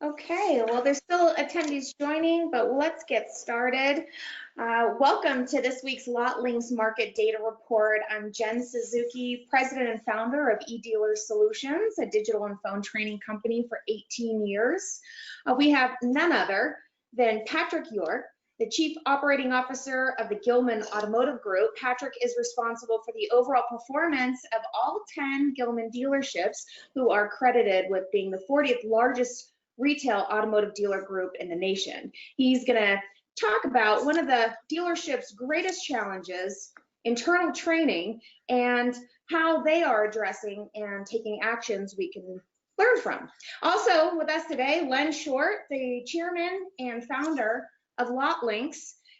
Okay, well, there's still attendees joining, but let's get started. Welcome to this week's LotLinx Market Data Report. I'm Jen Suzuki, President and Founder of eDealer Solutions, a digital and phone training company for 18 years. We have none other than Patrick York, the Chief Operating Officer of the Gillman Automotive Group. Patrick is responsible for the overall performance of all 10 Gillman dealerships, who are credited with being the 40th largest retail automotive dealer group in the nation. He's going to talk about one of the dealership's greatest challenges, internal training, and how they are addressing and taking actions we can learn from. Also with us today, Len Short, the chairman and founder of LotLinx.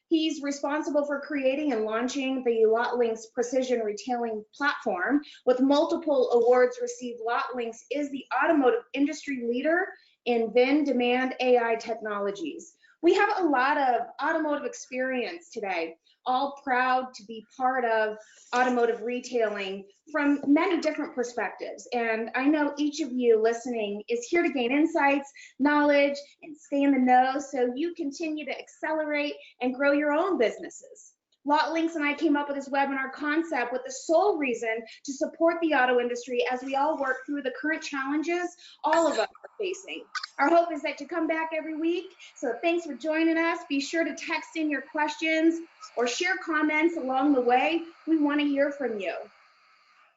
He's responsible for creating and launching the LotLinx precision retailing platform. With multiple awards received, LotLinx is the automotive industry leader in VIN demand AI technologies. We have a lot of automotive experience today, all proud to be part of automotive retailing from many different perspectives. And I know each of you listening is here to gain insights, knowledge, and stay in the know so you continue to accelerate and grow your own businesses. LotLinx and I came up with this webinar concept with the sole reason to support the auto industry as we all work through the current challenges all of us are facing. Our hope is that you come back every week. So thanks for joining us. Be sure to text in your questions or share comments along the way. We want to hear from you.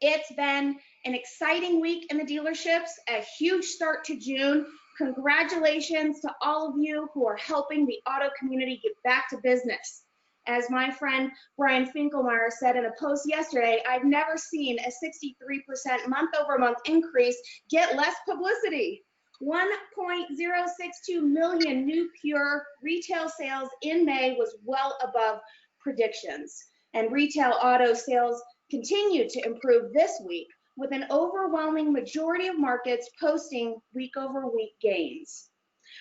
It's been an exciting week in the dealerships, a huge start to June. Congratulations to all of you who are helping the auto community get back to business. As my friend Brian Finkelmeyer said in a post yesterday, I've never seen a 63% month-over-month increase get less publicity. 1.062 million new pure retail sales in May was well above predictions. And retail auto sales continued to improve this week, with an overwhelming majority of markets posting week-over-week gains.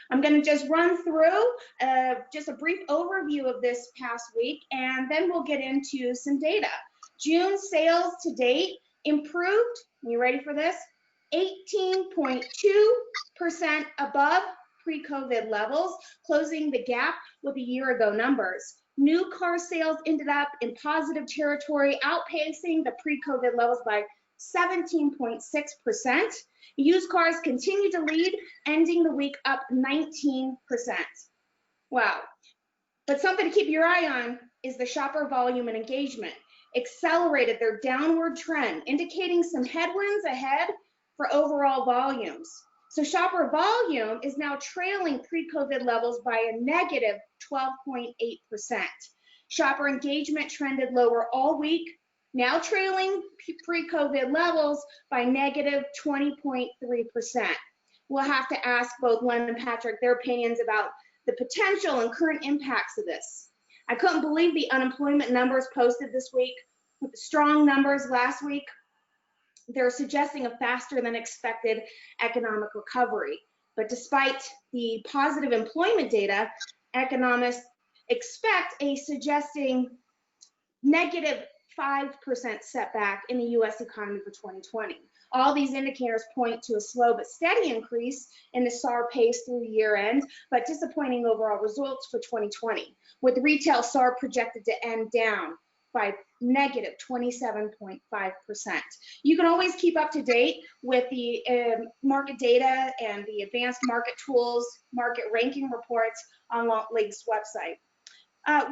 I'm going to just run through just a brief overview of this past week, and then we'll get into some data. June sales to date improved, you ready for this? 18.2% above pre-COVID levels, closing the gap with the year-ago numbers. New car sales ended up in positive territory, outpacing the pre-COVID levels by 17.6%. Used cars continue to lead, ending the week up 19%. Wow. But something to keep your eye on is the shopper volume and engagement. Accelerated their downward trend, indicating some headwinds ahead for overall volumes. So shopper volume is now trailing pre-COVID levels by a negative 12.8%. Shopper engagement trended lower all week, now trailing pre-COVID levels by negative 20.3%. We'll have to ask both Len and Patrick their opinions about the potential and current impacts of this. I couldn't believe the unemployment numbers posted this week. With the strong numbers last week, they're suggesting a faster than expected economic recovery. But despite the positive employment data, economists expect a suggesting negative 5% setback in the U.S. economy for 2020. All these indicators point to a slow but steady increase in the SAAR pace through year end, but disappointing overall results for 2020, with retail SAAR projected to end down by negative 27.5%. You can always keep up to date with the market data and the advanced market tools, market ranking reports on LotLinx website.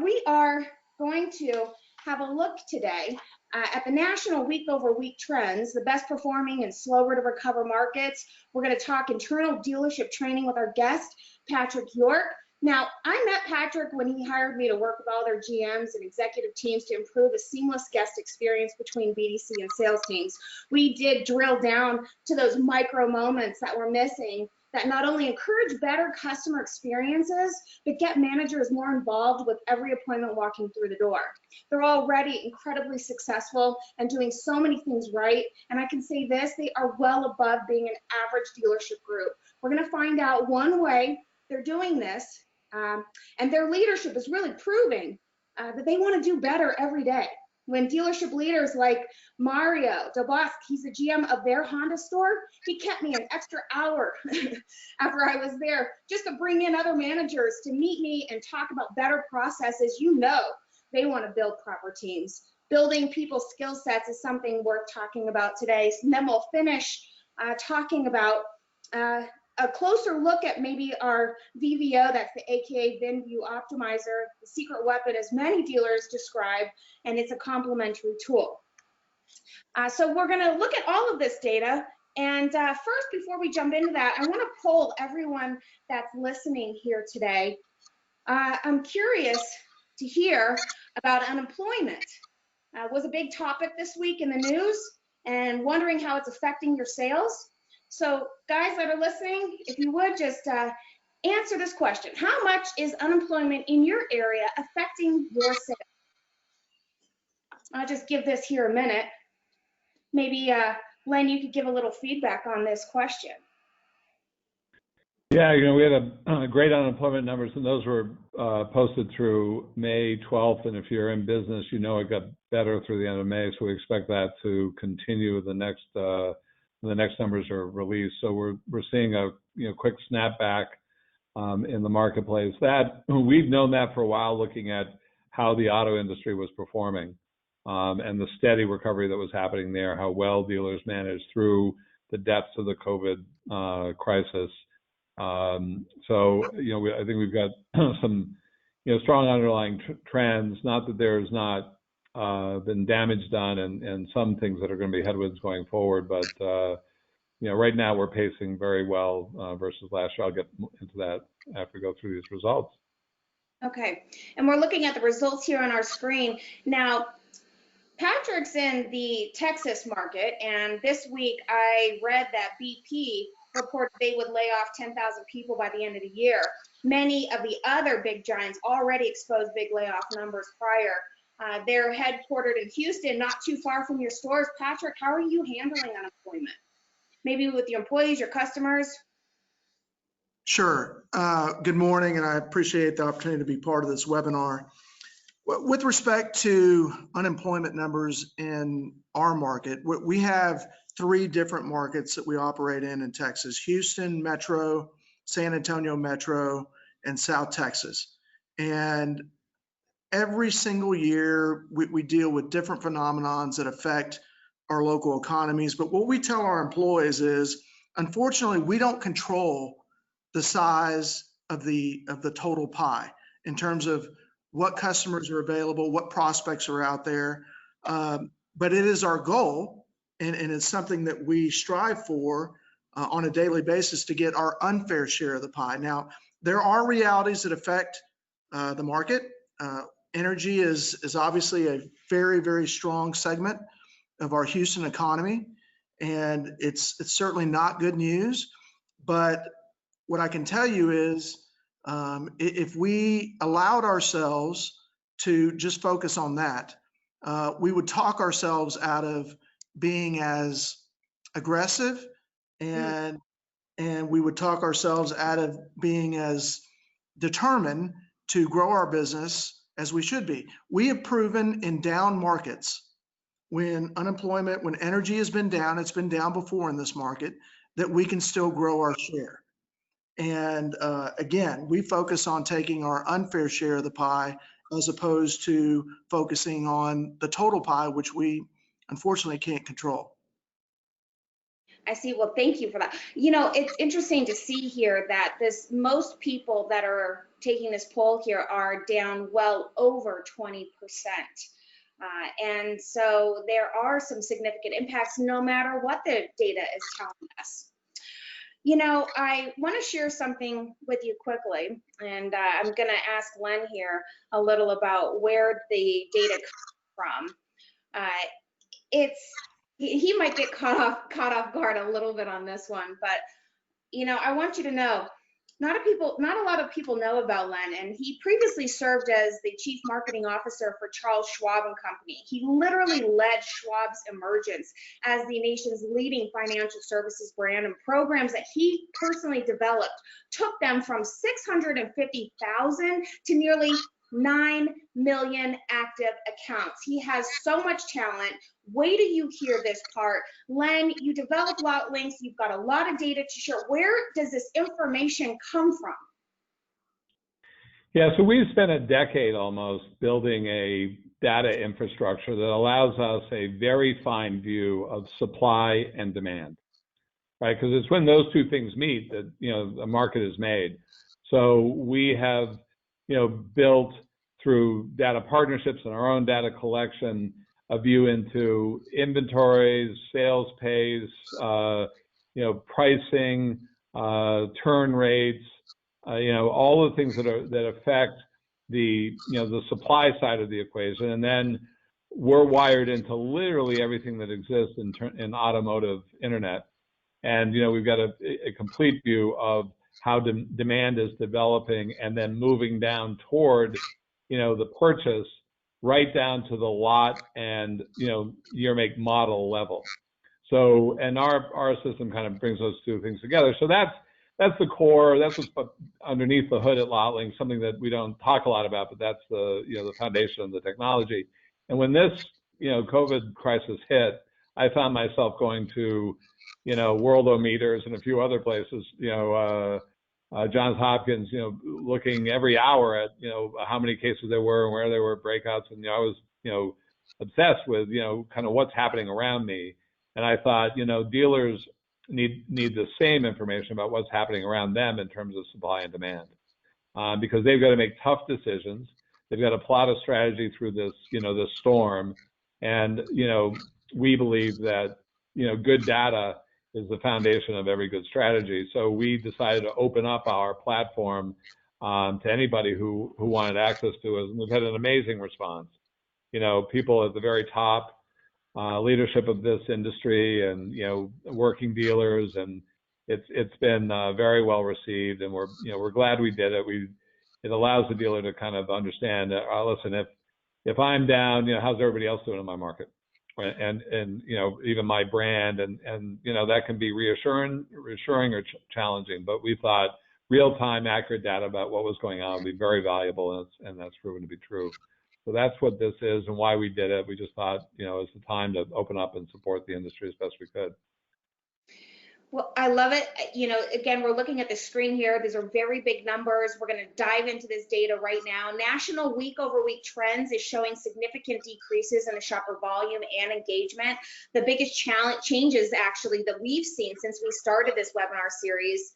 We are going to have a look today at the national week-over-week trends, the best performing and slower to recover markets. We're going to talk internal dealership training with our guest, Patrick York. Now, I met Patrick when he hired me to work with all their GMs and executive teams to improve a seamless guest experience between BDC and sales teams. We did drill down to those micro moments that were missing that not only encourage better customer experiences, but get managers more involved with every appointment walking through the door. They're already incredibly successful and doing so many things right. And I can say this, they are well above being an average dealership group. We're gonna find out one way they're doing this, and their leadership is really proving that they wanna do better every day. When dealership leaders like Mario DeBosque, he's the GM of their Honda store, he kept me an extra hour after I was there just to bring in other managers to meet me and talk about better processes. You know, they want to build proper teams. Building people's skill sets is something worth talking about today. And then we'll finish talking about a closer look at maybe our VVO, that's the AKA VIN View Optimizer, the secret weapon as many dealers describe, and it's a complementary tool. So we're gonna look at all of this data, and first, before we jump into that, I wanna poll everyone that's listening here today. I'm curious to hear about unemployment. Was a big topic this week in the news, and wondering how it's affecting your sales. So guys that are listening, if you would just answer this question. How much is unemployment in your area affecting your sales? I'll just give this here a minute. Maybe Len, you could give a little feedback on this question. Yeah, you know, we had a great unemployment numbers, and those were posted through May 12th. And if you're in business, you know it got better through the end of May. So we expect that to continue the next numbers are released. So we're seeing a quick snapback in the marketplace. That we've known that for a while, looking at how the auto industry was performing and the steady recovery that was happening there, how well dealers managed through the depths of the COVID crisis. So I think we've got some strong underlying trends. Not that there's not been damage done and some things that are going to be headwinds going forward, but right now we're pacing very well versus last year. I'll get into that after we go through these results. Okay, and we're looking at the results here on our screen. Now, Patrick's in the Texas market, and this week I read that BP reported they would lay off 10,000 people by the end of the year. Many of the other big giants already exposed big layoff numbers prior. They're headquartered in Houston, not too far from your stores. Patrick, how are you handling unemployment? Maybe with your employees, your customers? Sure. Good morning, and I appreciate the opportunity to be part of this webinar. With respect to unemployment numbers in our market, we have 3 different markets that we operate in Texas: Houston Metro, San Antonio Metro, and South Texas. And every single year, we deal with different phenomenons that affect our local economies. But what we tell our employees is, unfortunately, we don't control the size of the total pie in terms of what customers are available, what prospects are out there. But it is our goal, and it's something that we strive for on a daily basis, to get our unfair share of the pie. Now, there are realities that affect the market. Energy is obviously a very, very strong segment of our Houston economy, and it's certainly not good news. But what I can tell you is, if we allowed ourselves to just focus on that, we would talk ourselves out of being as aggressive, and we would talk ourselves out of being as determined to grow our business as we should be. We have proven in down markets, when unemployment, when energy has been down, it's been down before in this market, that we can still grow our share. And again, we focus on taking our unfair share of the pie, as opposed to focusing on the total pie, which we unfortunately can't control. I see. Well, thank you for that. It's interesting to see here that most people that are taking this poll here are down well over 20%. And so there are some significant impacts no matter what the data is telling us. I want to share something with you quickly, and I'm going to ask Len here a little about where the data comes from. He might get caught off guard a little bit on this one, but I want you to know, not a lot of people know about Len, and he previously served as the chief marketing officer for Charles Schwab and Company. He literally led Schwab's emergence as the nation's leading financial services brand, and programs that he personally developed took them from 650,000 to nearly 9 million active accounts. He has so much talent. Wait till you hear this part. Len, you developed LotLinx. You've got a lot of data to share. Where does this information come from? Yeah, so we've spent a decade almost building a data infrastructure that allows us a very fine view of supply and demand, right? Because it's when those two things meet that, a market is made. So we have, built through data partnerships and our own data collection a view into inventories, sales pace, pricing, turn rates, all the things that affect the supply side of the equation. And then we're wired into literally everything that exists in automotive internet. And we've got a complete view of how demand is developing and then moving down toward the purchase, right down to the lot and year, make, model level. So, and our system kind of brings those two things together. So that's the core. That's what's underneath the hood at LotLinx, something that we don't talk a lot about, but that's the foundation of the technology. And when this COVID crisis hit, I found myself going to Worldometers and a few other places, Johns Hopkins, looking every hour at how many cases there were and where there were breakouts, and I was obsessed with kind of what's happening around me. And I thought dealers need the same information about what's happening around them in terms of supply and demand, because they've got to make tough decisions. They've got to plot a strategy through this this storm, and we believe that good data is the foundation of every good strategy. So we decided to open up our platform to anybody who wanted access to it, and we've had an amazing response. People at the very top leadership of this industry, and working dealers, and it's been very well received, and we're glad we did it. It allows the dealer to kind of understand that, listen, if I'm down, how's everybody else doing in my market, and even my brand, and that can be reassuring or challenging. But we thought real-time, accurate data about what was going on would be very valuable, and that's proven to be true. So that's what this is and why we did it. We just thought, it's the time to open up and support the industry as best we could. Well, I love it. Again, we're looking at the screen here. These are very big numbers. We're going to dive into this data right now. National week-over-week trends is showing significant decreases in the shopper volume and engagement. The biggest changes actually that we've seen since we started this webinar series.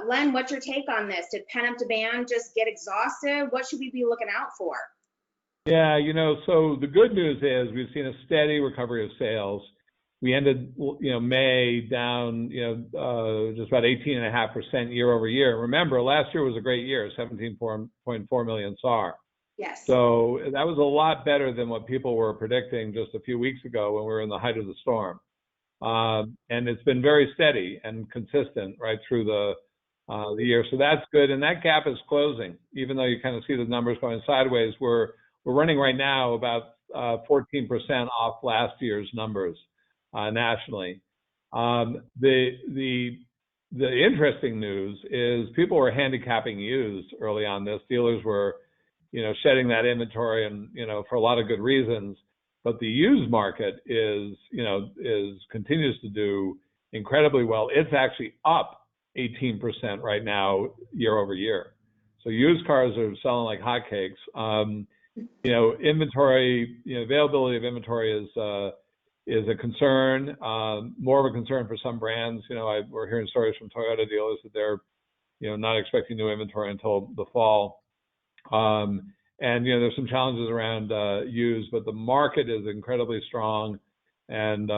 Len, what's your take on this? Did pent-up demand just get exhausted? What should we be looking out for? Yeah, so the good news is we've seen a steady recovery of sales. We ended, May down, just about 18.5% year over year. Remember, last year was a great year, 17.4 million SAR. Yes. So that was a lot better than what people were predicting just a few weeks ago when we were in the height of the storm. And it's been very steady and consistent right through the year. So that's good. And that gap is closing, even though you kind of see the numbers going sideways. We're running right now about 14% off last year's numbers. Nationally. The interesting news is people were handicapping used early on this. Dealers were, shedding that inventory, and, for a lot of good reasons. But the used market continues to do incredibly well. It's actually up 18% right now, year over year. So used cars are selling like hotcakes. Inventory, availability of inventory is a concern, more of a concern for some brands. We're hearing stories from Toyota dealers that they're, not expecting new inventory until the fall. And, there's some challenges around used, but the market is incredibly strong, and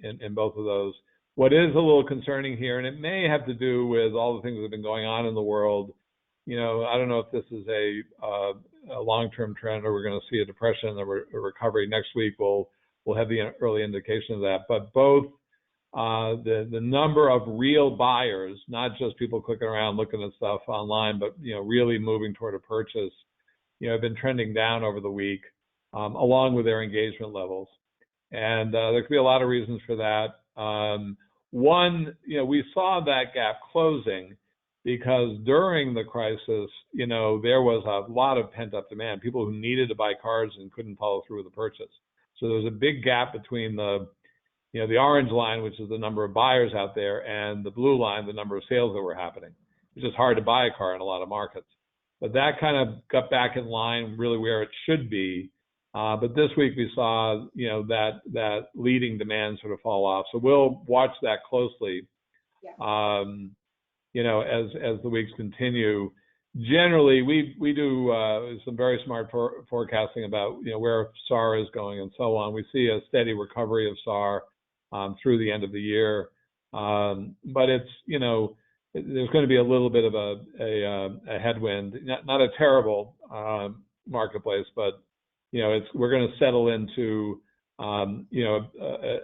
in both of those. What is a little concerning here, and it may have to do with all the things that have been going on in the world. I don't know if this is a long-term trend, or we're going to see a depression and a recovery. Next week we'll have the early indication of that. But both the number of real buyers, not just people clicking around looking at stuff online, but really moving toward a purchase, have been trending down over the week, along with their engagement levels. And there could be a lot of reasons for that. One, we saw that gap closing because during the crisis, there was a lot of pent-up demand, people who needed to buy cars and couldn't follow through with the purchase. So there was a big gap between the orange line, which is the number of buyers out there, and the blue line, the number of sales that were happening. It's just hard to buy a car in a lot of markets. But that kind of got back in line really where it should be. But this week we saw, that leading demand sort of fall off. So we'll watch that closely, as the weeks continue. Generally, we do some very smart forecasting about, where SAR is going and so on. We see a steady recovery of SAR through the end of the year. But it's, there's going to be a little bit of a headwind, not a terrible marketplace, but we're going to settle into a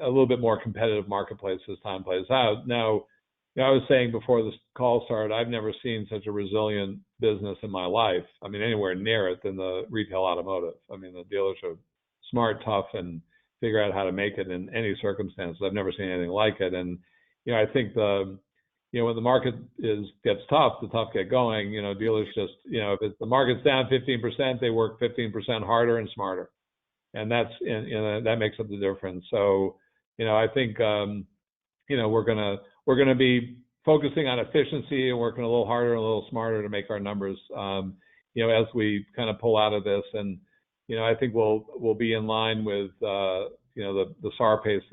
little bit more competitive marketplace as time plays out. Now, I was saying before this call started, I've never seen such a resilient business in my life. I mean, anywhere near it than the retail automotive. I mean, the dealers are smart, tough, and figure out how to make it in any circumstances. I've never seen anything like it. And I think when the market gets tough, the tough get going. Dealers just, if the market's down 15%, they work 15% harder and smarter, and that makes up the difference. So, I think we're gonna be focusing on efficiency and working a little harder and a little smarter to make our numbers, as we kind of pull out of this. And I think we'll be in line with the SAR pace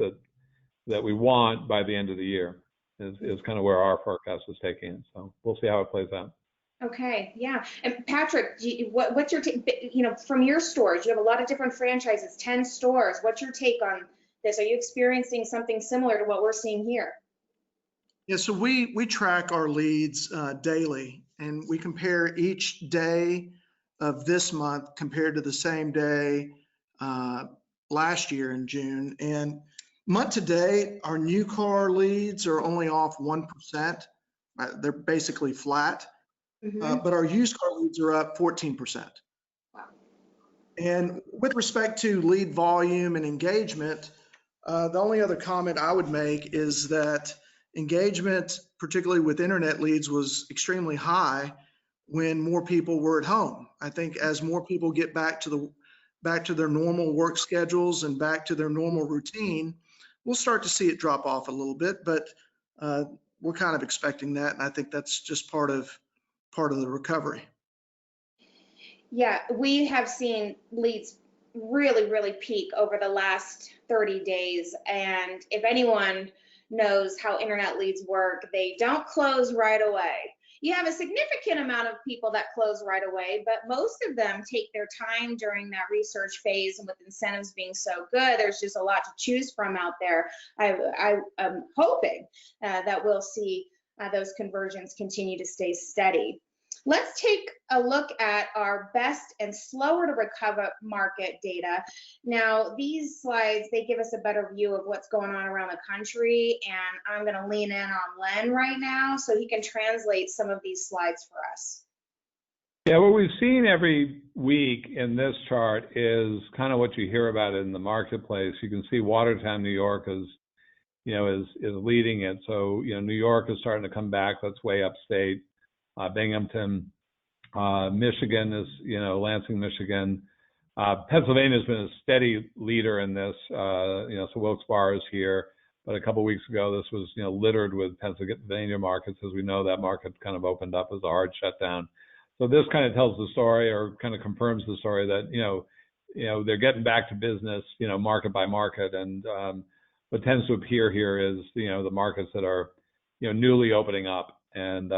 that we want by the end of the year. Is kind of where our forecast is taking it. So we'll see how it plays out. Okay, yeah. And Patrick, what's your take, from your stores? You have a lot of different franchises, 10 stores. What's your take on this? Are you experiencing something similar to what we're seeing here? Yeah, so we track our leads daily, and we compare each day of this month compared to the same day last year in June. And month to date, our new car leads are only off 1%. They're basically flat. Mm-hmm. But our used car leads are up 14%. Wow. And with respect to lead volume and engagement, the only other comment I would make is that engagement, particularly with internet leads, was extremely high when more people were at home. I think as more people get back to their normal work schedules and back to their normal routine, we'll start to see it drop off a little bit, but we're kind of expecting that, and I think that's just part of the recovery. Yeah, we have seen leads really, really peak over the last 30 days. And if anyone knows how internet leads work, they don't close right away. You have a significant amount of people that close right away, but most of them take their time during that research phase, and with incentives being so good, there's just a lot to choose from out there. I am hoping that we'll see those conversions continue to stay steady. Let's take a look at our best and slower to recover market data. Now, these slides, they give us a better view of what's going on around the country, and I'm going to lean in on Len right now so he can translate some of these slides for us. Yeah, what we've seen every week in this chart is kind of what you hear about in the marketplace. You can see Watertown, New York is leading it. So, New York is starting to come back. That's way upstate. Binghamton, Michigan is, Lansing, Michigan. Pennsylvania has been a steady leader in this, so Wilkes-Barre is here. But a couple of weeks ago, this was, littered with Pennsylvania markets. As we know, that market kind of opened up as a hard shutdown. So this kind of tells the story, or kind of confirms the story that, they're getting back to business, market by market. And what tends to appear here is, the markets that are, newly opening up. And,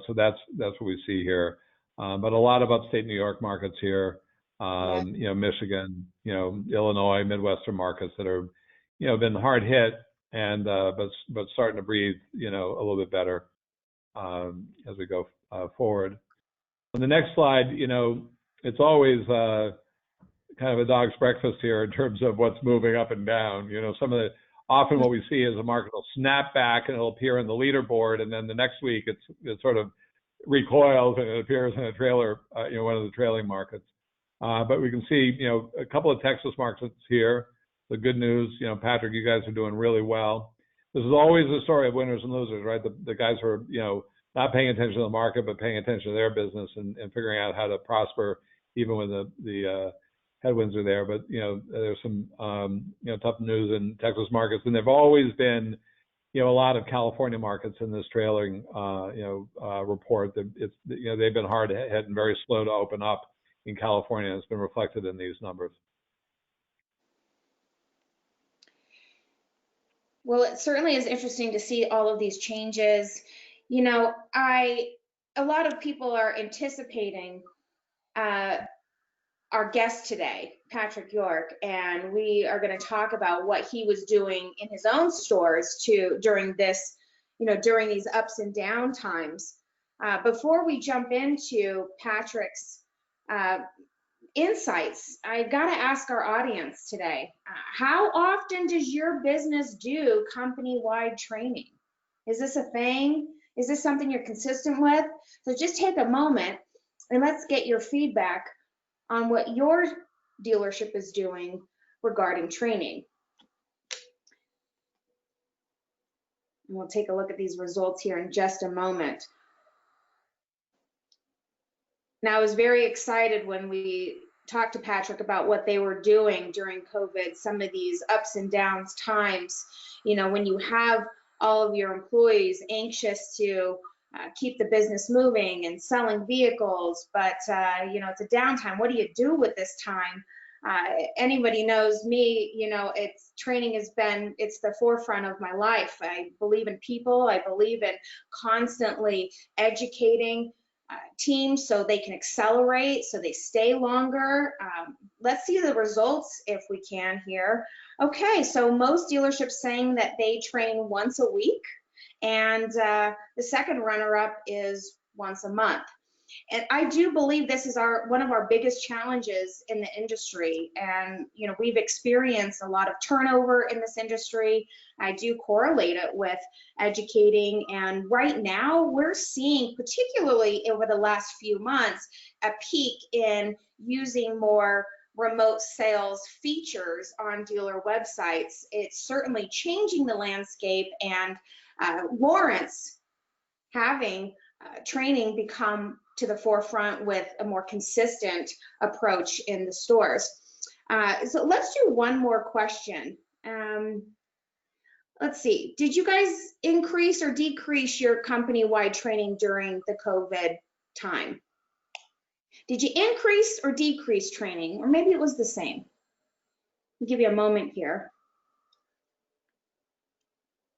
so that's what we see here. But a lot of upstate New York markets here, Michigan, Illinois, Midwestern markets that are, been hard hit, and but starting to breathe, a little bit better as we go forward. On the next slide, it's always kind of a dog's breakfast here in terms of what's moving up and down. Often what we see is a market will snap back and it'll appear in the leaderboard, and then the next week it sort of recoils and it appears in a trailer, one of the trailing markets. But we can see, a couple of Texas markets here. The good news, Patrick, you guys are doing really well. This is always a story of winners and losers, right? The guys who are, not paying attention to the market, but paying attention to their business and figuring out how to prosper even when the headwinds are there. But, there's some, tough news in Texas markets, and they've always been, a lot of California markets in this trailing, report. That it's, they've been hard hit and very slow to open up in California. It's been reflected in these numbers. Well, it certainly is interesting to see all of these changes. A lot of people are anticipating our guest today, Patrick York, and we are going to talk about what he was doing in his own stores during these ups and down times. Before we jump into Patrick's insights, I got to ask our audience today, how often does your business do company-wide training? Is this a thing? Is this something you're consistent with? So just take a moment and let's get your feedback on what your dealership is doing regarding training. And we'll take a look at these results here in just a moment. Now, I was very excited when we talked to Patrick about what they were doing during COVID, some of these ups and downs times, when you have all of your employees anxious to keep the business moving and selling vehicles, but it's a downtime. What do you do with this time? Anybody knows me, training it's the forefront of my life. I believe in people. I believe in constantly educating teams so they can accelerate, so they stay longer. Let's see the results if we can here. Okay, so most dealerships saying that they train once a week, and the second runner-up is once a month. And I do believe this is one of our biggest challenges in the industry. And, we've experienced a lot of turnover in this industry. I do correlate it with educating. And right now we're seeing, particularly over the last few months, a peak in using more remote sales features on dealer websites. It's certainly changing the landscape and warrants having training become to the forefront with a more consistent approach in the stores. So let's do one more question. Let's see, did you guys increase or decrease your company-wide training during the COVID time? Did you increase or decrease training? Or maybe it was the same. I'll give you a moment here.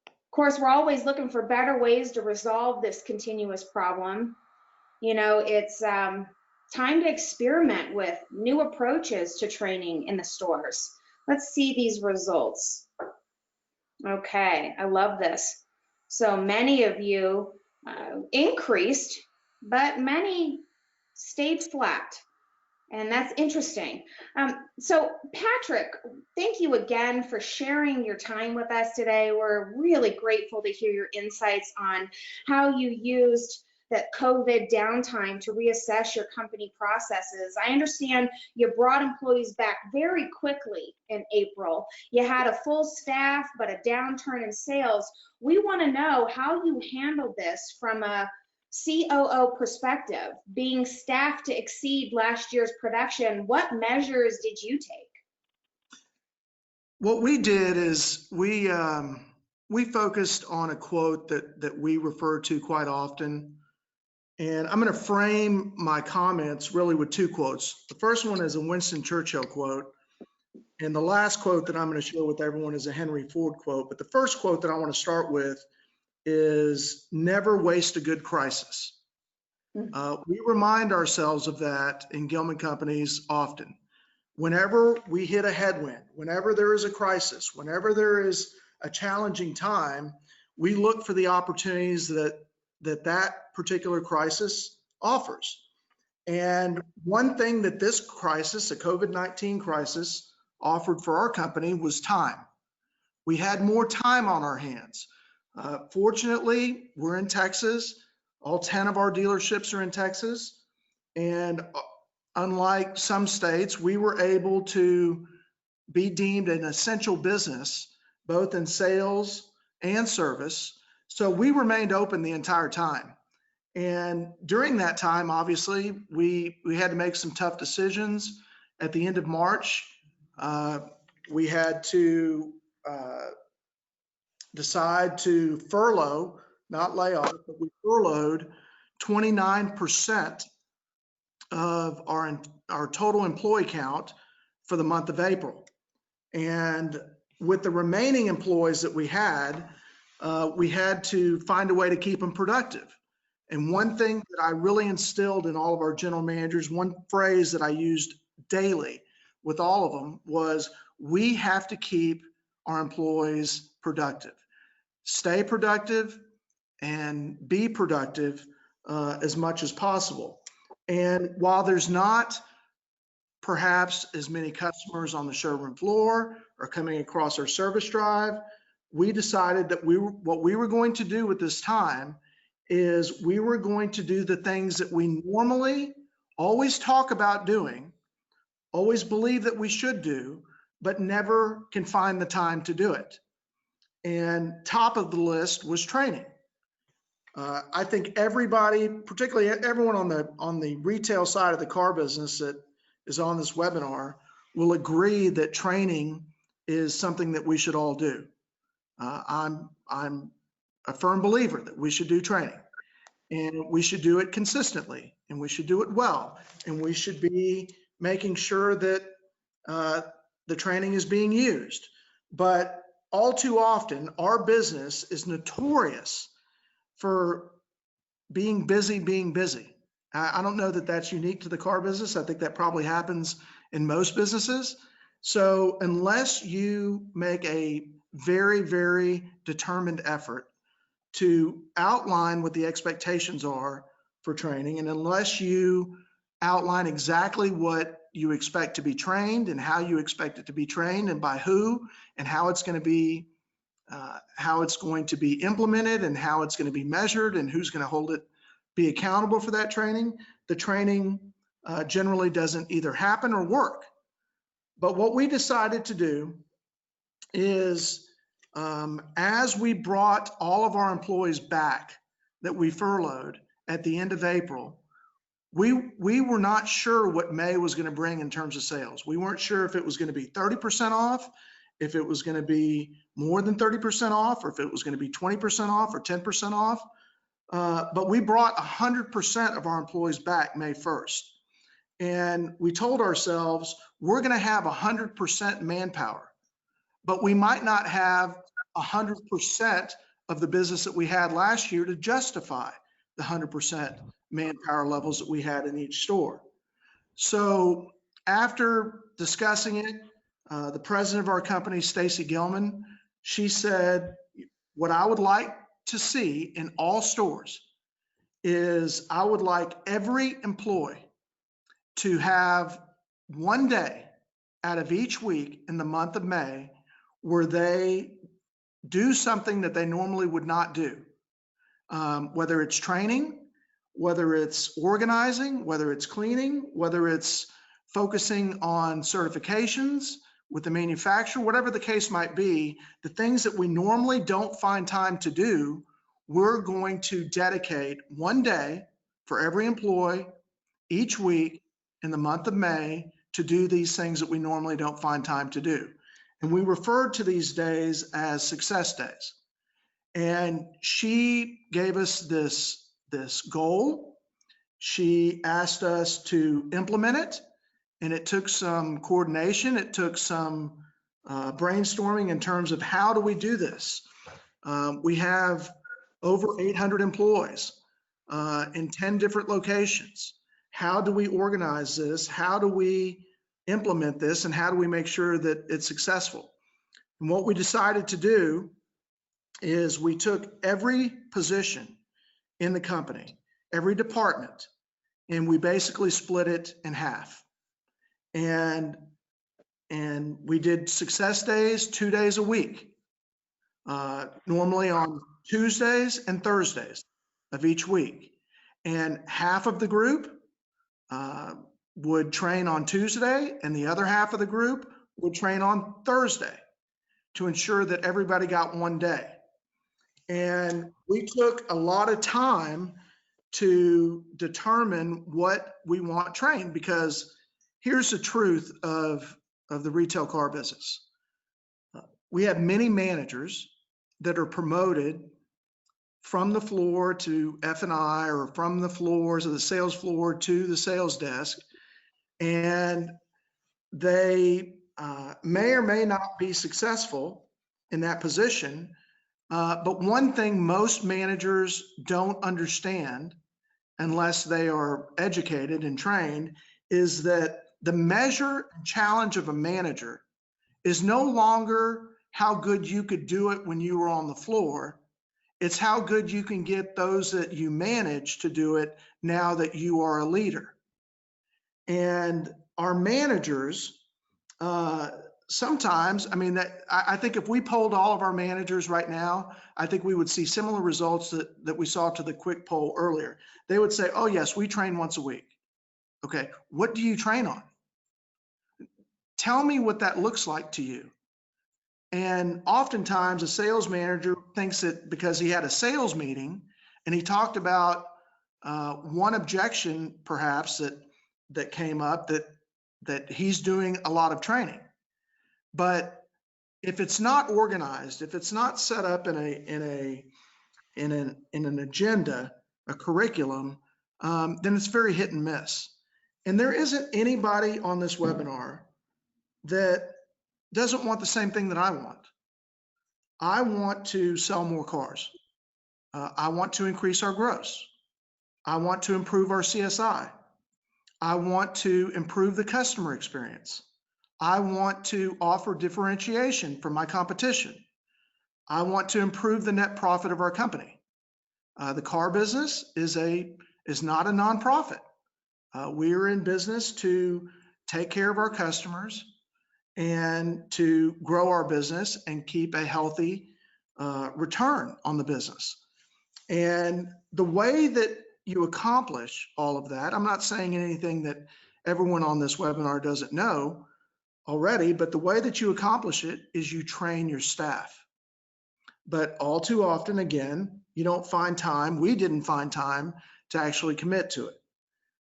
Of course, we're always looking for better ways to resolve this continuous problem. It's time to experiment with new approaches to training in the stores. Let's see these results. Okay, I love this. So many of you increased, but many stayed flat. And that's interesting. So Patrick, thank you again for sharing your time with us today. We're really grateful to hear your insights on how you used that COVID downtime to reassess your company processes. I understand you brought employees back very quickly in April. You had a full staff, but a downturn in sales. We want to know how you handled this from a COO perspective, being staffed to exceed last year's production. What measures did you take? What we did is we focused on a quote that we refer to quite often. And I'm going to frame my comments really with two quotes. The first one is a Winston Churchill quote. And the last quote that I'm going to share with everyone is a Henry Ford quote. But the first quote that I want to start with is never waste a good crisis. We remind ourselves of that in Gillman companies often. Whenever we hit a headwind, whenever there is a crisis, whenever there is a challenging time, we look for the opportunities that particular crisis offers. And one thing that this crisis, the COVID-19 crisis, offered for our company was time. We had more time on our hands. Fortunately, we're in Texas. All 10 of our dealerships are in Texas. And unlike some states, we were able to be deemed an essential business, both in sales and service. So we remained open the entire time. And during that time, obviously, we had to make some tough decisions. At the end of March, we had to decide to furlough, not lay off, but we furloughed 29% of our total employee count for the month of April. And with the remaining employees that we had to find a way to keep them productive. And one thing that I really instilled in all of our general managers, one phrase that I used daily with all of them was, we have to keep our employees productive. Stay productive and be productive as much as possible. And while there's not perhaps as many customers on the showroom floor or coming across our service drive, we decided that what we were going to do with this time is we were going to do the things that we normally always talk about doing, always believe that we should do, but never can find the time to do it. And top of the list was training. I think everybody, particularly everyone on the retail side of the car business that is on this webinar, will agree that training is something that we should all do. I'm a firm believer that we should do training, and we should do it consistently, and we should do it well, and we should be making sure that the training is being used. But all too often, our business is notorious for being busy. I don't know that that's unique to the car business. I think that probably happens in most businesses. So unless you make a very, very determined effort to outline what the expectations are for training, and unless you outline exactly what you expect to be trained and how you expect it to be trained and by who and how it's going to be implemented and how it's going to be measured and who's going to be accountable for that training, the training generally doesn't either happen or work. But what we decided to do is, as we brought all of our employees back that we furloughed at the end of April, we were not sure what May was going to bring in terms of sales. We weren't sure if it was going to be 30% off, if it was going to be more than 30% off, or if it was going to be 20% off or 10% off. But we brought 100% of our employees back May 1st. And we told ourselves, we're going to have 100% manpower, but we might not have 100% of the business that we had last year to justify the 100% manpower levels that we had in each store. So after discussing it, the president of our company, Stacy Gillman, she said, what I would like to see in all stores is I would like every employee to have one day out of each week in the month of May where they do something that they normally would not do, whether it's training, whether it's organizing, whether it's cleaning, whether it's focusing on certifications with the manufacturer, whatever the case might be, the things that we normally don't find time to do, we're going to dedicate one day for every employee each week in the month of May to do these things that we normally don't find time to do. And we referred to these days as success days. And she gave us this goal. She asked us to implement it. And it took some coordination. It took some brainstorming in terms of how do we do this? We have over 800 employees in 10 different locations. How do we organize this? How do we implement this? And how do we make sure that it's successful? And what we decided to do is we took every position in the company, every department, and we basically split it in half. And we did success days 2 days a week, normally on Tuesdays and Thursdays of each week. And half of the group would train on Tuesday, and the other half of the group would train on Thursday to ensure that everybody got one day. And we took a lot of time to determine what we want trained, because here's the truth of the retail car business. We have many managers that are promoted from the floor to F&I, or from the floors of the sales floor to the sales desk, and they may or may not be successful in that position. But one thing most managers don't understand, unless they are educated and trained, is that the measure and challenge of a manager is no longer how good you could do it when you were on the floor. It's how good you can get those that you manage to do it now that you are a leader. And our managers, sometimes, I think if we polled all of our managers right now, I think we would see similar results that we saw to the quick poll earlier. They would say, oh yes, we train once a week. Okay, what do you train on? Tell me what that looks like to you. And oftentimes a sales manager thinks that because he had a sales meeting and he talked about one objection perhaps that came up, that he's doing a lot of training. But if it's not organized, if it's not set up in an agenda, a curriculum, then it's very hit and miss. And there isn't anybody on this webinar that doesn't want the same thing that I want. I want to sell more cars. I want to increase our gross. I want to improve our CSI. I want to improve the customer experience. I want to offer differentiation from my competition. I want to improve the net profit of our company. The car business is not a nonprofit. We are in business to take care of our customers and to grow our business and keep a healthy return on the business. And the way that you accomplish all of that, I'm not saying anything that everyone on this webinar doesn't know already, but the way that you accomplish it is you train your staff. But all too often, again, you don't find time. We didn't find time to actually commit to it.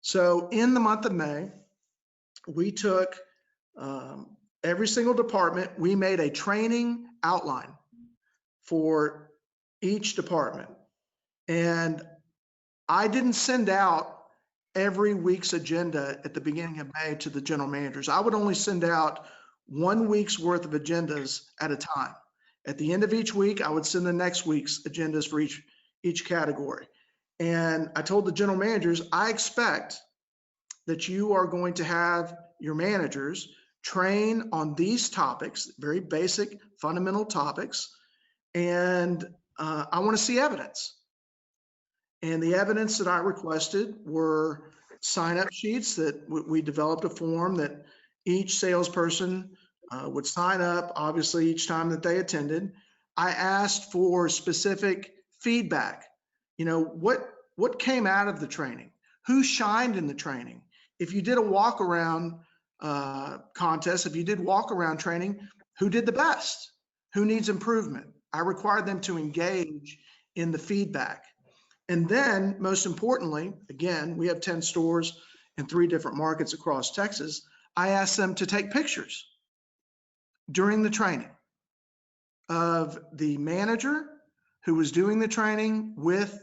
So in the month of May, we took every single department, we made a training outline for each department. And I didn't send out every week's agenda at the beginning of May to the general managers. I would only send out 1 week's worth of agendas at a time. At the end of each week, I would send the next week's agendas for each category. And I told the general managers, I expect that you are going to have your managers train on these topics, very basic, fundamental topics. And I want to see evidence. And the evidence that I requested were sign-up sheets that we developed a form that each salesperson would sign up, obviously, each time that they attended. I asked for specific feedback. You know, what came out of the training? Who shined in the training? If you did a walk-around contest, if you did walk-around training, who did the best? Who needs improvement? I required them to engage in the feedback. And then, most importantly, again, we have 10 stores in 3 different markets across Texas. I asked them to take pictures during the training of the manager who was doing the training with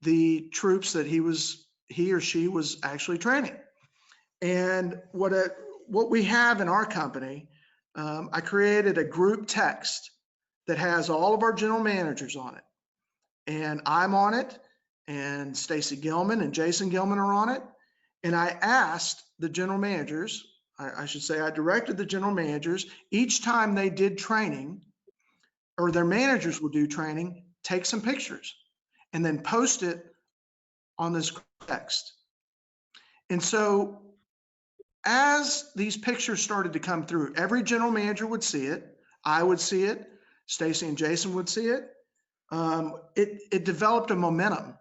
the troops that he or she was actually training. And what we have in our company, I created a group text that has all of our general managers on it. And I'm on it, and Stacy Gillman and Jason Gillman are on it. And I asked the general managers, I should say I directed the general managers, each time they did training, or their managers would do training, take some pictures and then post it on this text. And so as these pictures started to come through, every general manager would see it. I would see it. Stacy and Jason would see it. It developed a momentum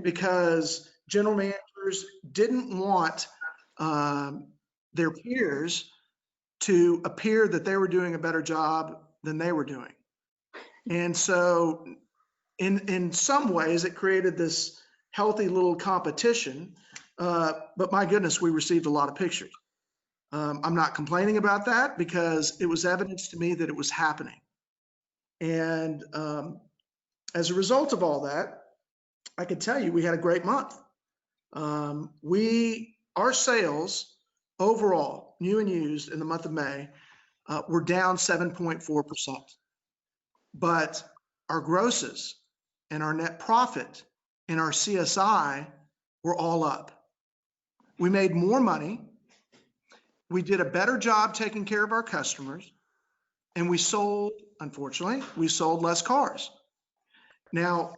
because general managers didn't want their peers to appear that they were doing a better job than they were doing. And so in some ways it created this healthy little competition. But my goodness, we received a lot of pictures. I'm not complaining about that because it was evidence to me that it was happening. And as a result of all that, I can tell you we had a great month. Our sales overall, new and used, in the month of May, were down 7.4%. But our grosses and our net profit and our CSI were all up. We made more money. We did a better job taking care of our customers, and we sold, unfortunately, we sold less cars. Now,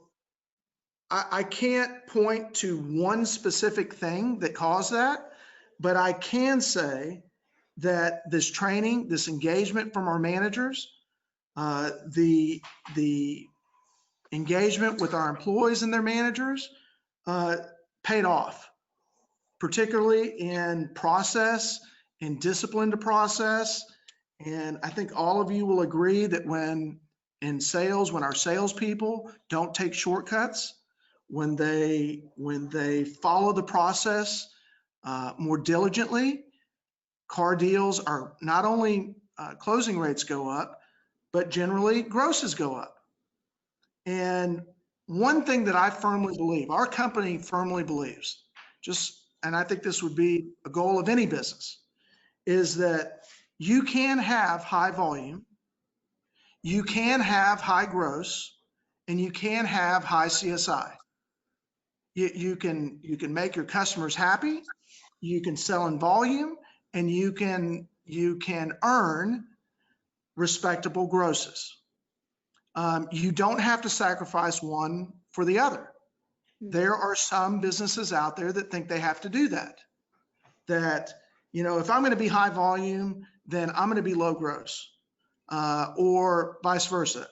I can't point to one specific thing that caused that, but I can say that this training, this engagement from our managers, the engagement with our employees and their managers paid off, particularly in process, in discipline to process. And I think all of you will agree that when in sales, when our salespeople don't take shortcuts, when they follow the process more diligently, car deals are not only closing rates go up, but generally grosses go up. And one thing that I firmly believe, our company firmly believes, and I think this would be a goal of any business, is that you can have high volume, you can have high gross, and you can have high CSI. You can make your customers happy, you can sell in volume, and you can earn respectable grosses. You don't have to sacrifice one for the other. There are some businesses out there that think they have to do that. That, if I'm going to be high volume, then I'm going to be low gross, or vice versa.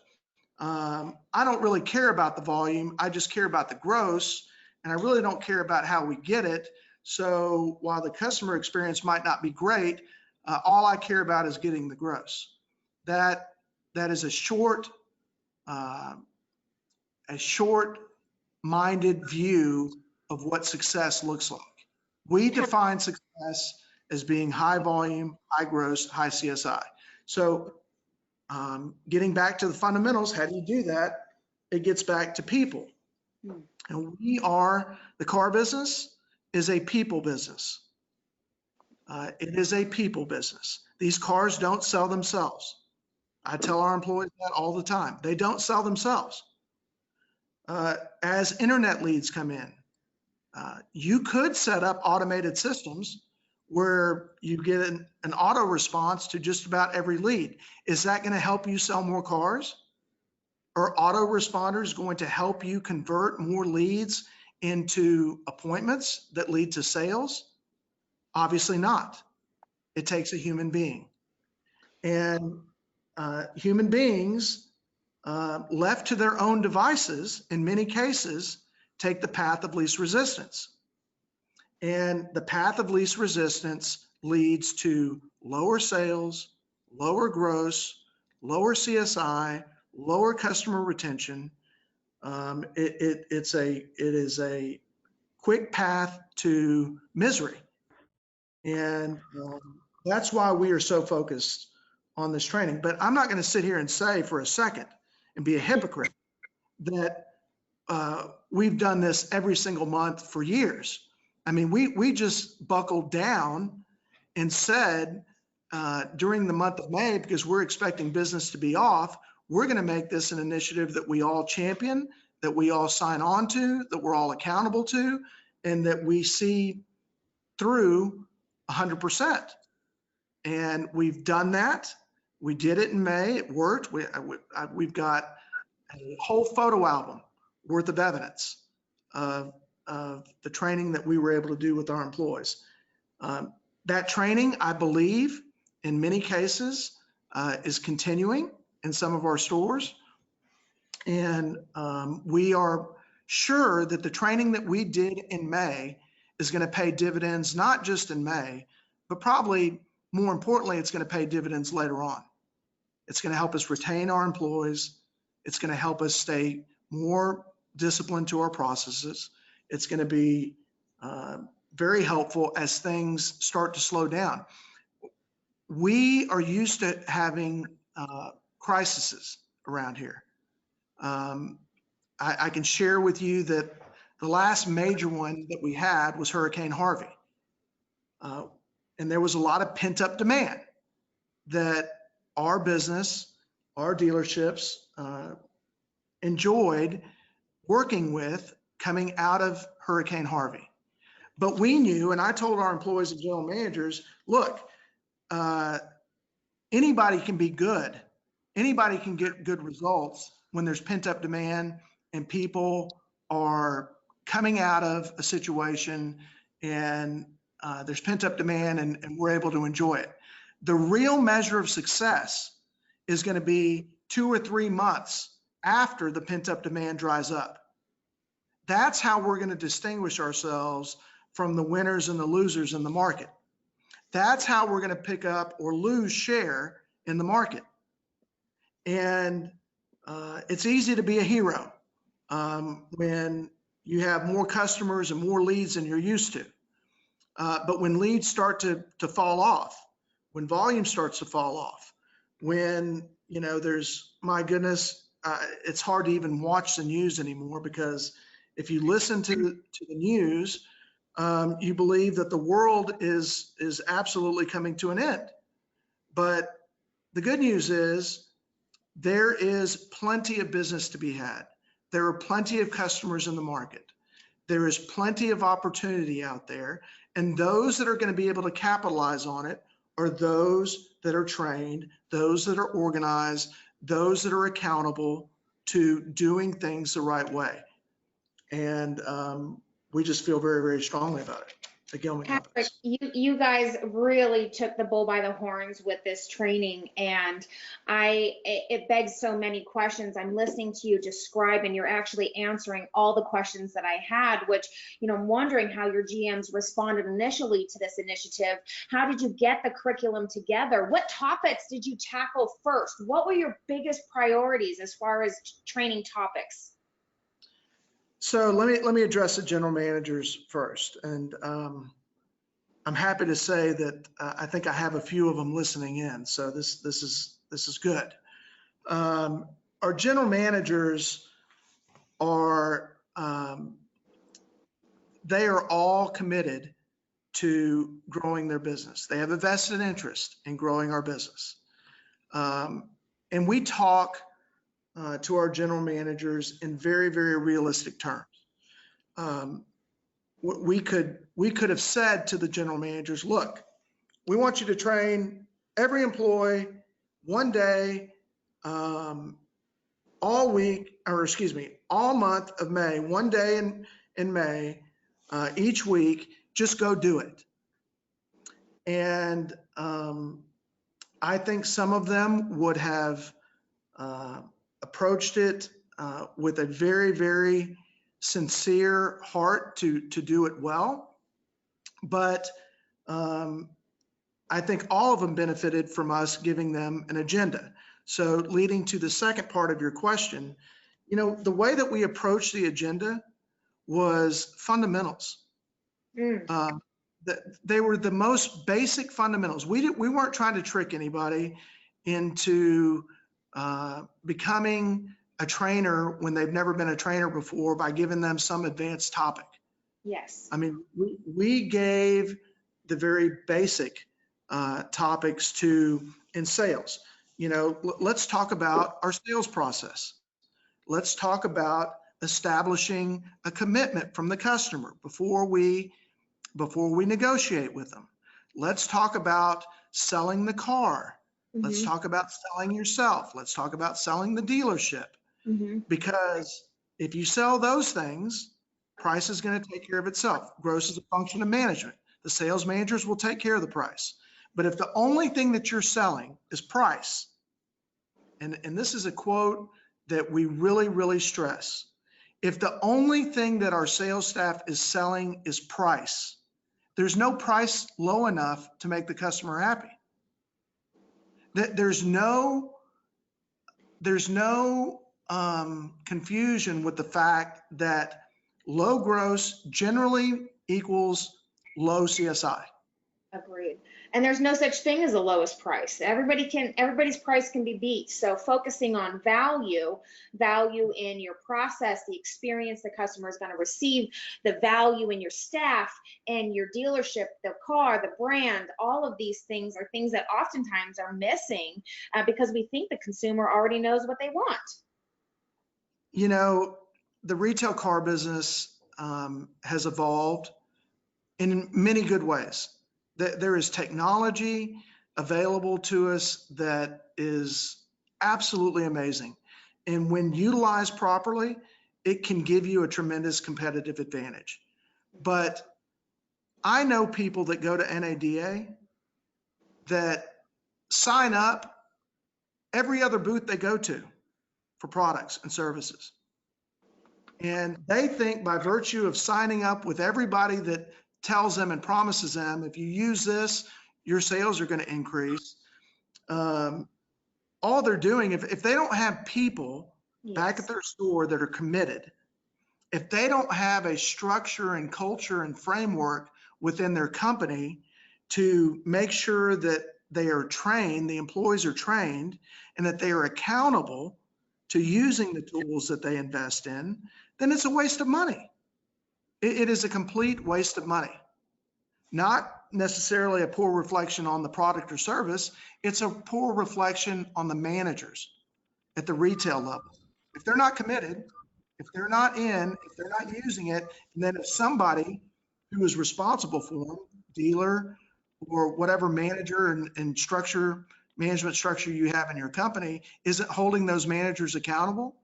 I don't really care about the volume. I just care about the gross, and I really don't care about how we get it. So while the customer experience might not be great, all I care about is getting the gross. That is a short-minded view of what success looks like. We define success as being high volume, high gross, high CSI. So getting back to the fundamentals, how do you do that? It gets back to people. And the car business is a people business. It is a people business. These cars don't sell themselves. I tell our employees that all the time. They don't sell themselves. As internet leads come in, you could set up automated systems where you get an auto response to just about every lead. Is that going to help you sell more cars? Are auto responders going to help you convert more leads into appointments that lead to sales? Obviously not. It takes a human being. And human beings, left to their own devices, in many cases, take the path of least resistance. And the path of least resistance leads to lower sales, lower gross, lower CSI, lower customer retention. It is a quick path to misery. And that's why we are so focused on this training. But I'm not going to sit here and say for a second and be a hypocrite that we've done this every single month for years. I mean, we just buckled down and said during the month of May, because we're expecting business to be off, we're going to make this an initiative that we all champion, that we all sign on to, that we're all accountable to, and that we see through 100%. And we've done that. We did it in May. It worked. We've got a whole photo album worth of evidence of the training that we were able to do with our employees. That training, I believe, in many cases, is continuing in some of our stores. And we are sure that the training that we did in May is going to pay dividends, not just in May, but probably more importantly, it's going to pay dividends later on. It's going to help us retain our employees. It's going to help us stay more disciplined to our processes. It's going to be very helpful as things start to slow down. We are used to having crises around here. I can share with you that the last major one that we had was Hurricane Harvey. And there was a lot of pent-up demand that our business, our dealerships enjoyed working with coming out of Hurricane Harvey. But we knew, and I told our employees and general managers, look, anybody can be good. Anybody can get good results when there's pent-up demand and people are coming out of a situation and there's pent-up demand and we're able to enjoy it. The real measure of success is going to be 2 or 3 months after the pent-up demand dries up. That's how we're going to distinguish ourselves from the winners and the losers in the market. That's how we're going to pick up or lose share in the market. And it's easy to be a hero when you have more customers and more leads than you're used to. But when leads start to fall off, when volume starts to fall off, when, you know, there's, my goodness, it's hard to even watch the news anymore, because if you listen to the news, you believe that the world is absolutely coming to an end. But the good news is there is plenty of business to be had. There are plenty of customers in the market. There is plenty of opportunity out there. And those that are going to be able to capitalize on it are those that are trained, those that are organized, those that are accountable to doing things the right way. And we just feel very, very strongly about it. The Gillman Patrick, companies. you guys really took the bull by the horns with this training, and it begs so many questions. I'm listening to you describe, and you're actually answering all the questions that I had, which, you know, I'm wondering how your GMs responded initially to this initiative. How did you get the curriculum together? What topics did you tackle first? What were your biggest priorities as far as training topics? So let me address the general managers first. And I'm happy to say that I think I have a few of them listening in. So this is good. Our general managers are, they are all committed to growing their business. They have a vested interest in growing our business. And we talk to our general managers in very, very realistic terms. We could have said to the general managers, look, we want you to train every employee one day, all week, or excuse me, all month of May, one day in May, each week, just go do it. And I think some of them would have approached it with a very, very sincere heart to do it well. But I think all of them benefited from us giving them an agenda. So leading to the second part of your question, you know, the way that we approached the agenda was fundamentals. They were the most basic fundamentals. We weren't trying to trick anybody into becoming a trainer when they've never been a trainer before by giving them some advanced topic. Yes. I mean, we gave the very basic topics in sales. You know, let's talk about our sales process. Let's talk about establishing a commitment from the customer before we negotiate with them. Let's talk about selling the car. Let's talk about selling yourself. Let's talk about selling the dealership. Because if you sell those things, price is going to take care of itself. Gross is a function of management. The sales managers will take care of the price. But if the only thing that you're selling is price, and this is a quote that we really, really stress, if the only thing that our sales staff is selling is price, there's no price low enough to make the customer happy. There's no confusion with the fact that low gross generally equals low CSI. Agreed. And there's no such thing as a lowest price. Everybody's price can be beat. So focusing on value in your process, the experience the customer is going to receive, the value in your staff and your dealership, the car, the brand, all of these things are things that oftentimes are missing because we think the consumer already knows what they want. You know, the retail car business has evolved in many good ways. There is technology available to us that is absolutely amazing. And when utilized properly, it can give you a tremendous competitive advantage. But I know people that go to NADA that sign up every other booth they go to for products and services. And they think by virtue of signing up with everybody that tells them and promises them, if you use this, your sales are going to increase. All they're doing, if they don't have people back at their store that are committed, if they don't have a structure and culture and framework within their company to make sure that they are trained, the employees are trained, and that they are accountable to using the tools that they invest in, then it's a waste of money. It is a complete waste of money. Not necessarily a poor reflection on the product or service. It's a poor reflection on the managers at the retail level. If they're not committed, if they're not in, if they're not using it, and then if somebody who is responsible for them, dealer or whatever manager and structure, management structure you have in your company, isn't holding those managers accountable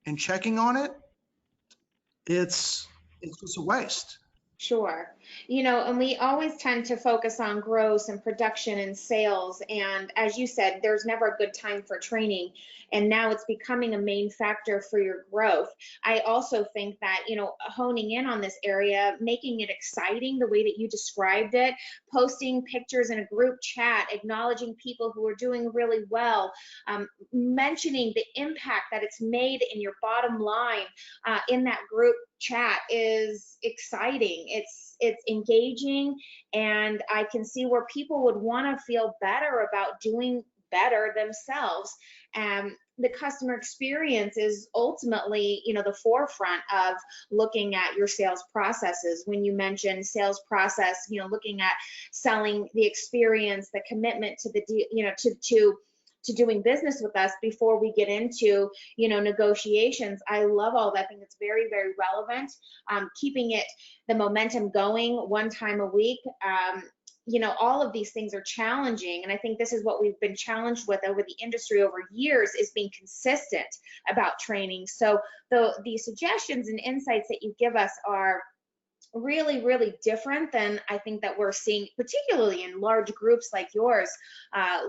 and checking on it, it's just a waste. Sure. You know, and we always tend to focus on gross and production and sales. And as you said, there's never a good time for training. And now it's becoming a main factor for your growth. I also think that, you know, honing in on this area, making it exciting the way that you described it, posting pictures in a group chat, acknowledging people who are doing really well, mentioning the impact that it's made in your bottom line in that group chat is exciting. It's engaging, and I can see where people would want to feel better about doing better themselves. The customer experience is ultimately, you know, the forefront of looking at your sales processes. When you mention sales process, you know, looking at selling, the experience, the commitment to the, you know, to doing business with us before we get into, you know, negotiations. I love all that. I think it's very, very relevant. Keeping it, the momentum going one time a week. You know, all of these things are challenging. And I think this is what we've been challenged with over the industry over years, is being consistent about training. So the suggestions and insights that you give us are really, really different than I think that we're seeing, particularly in large groups like yours,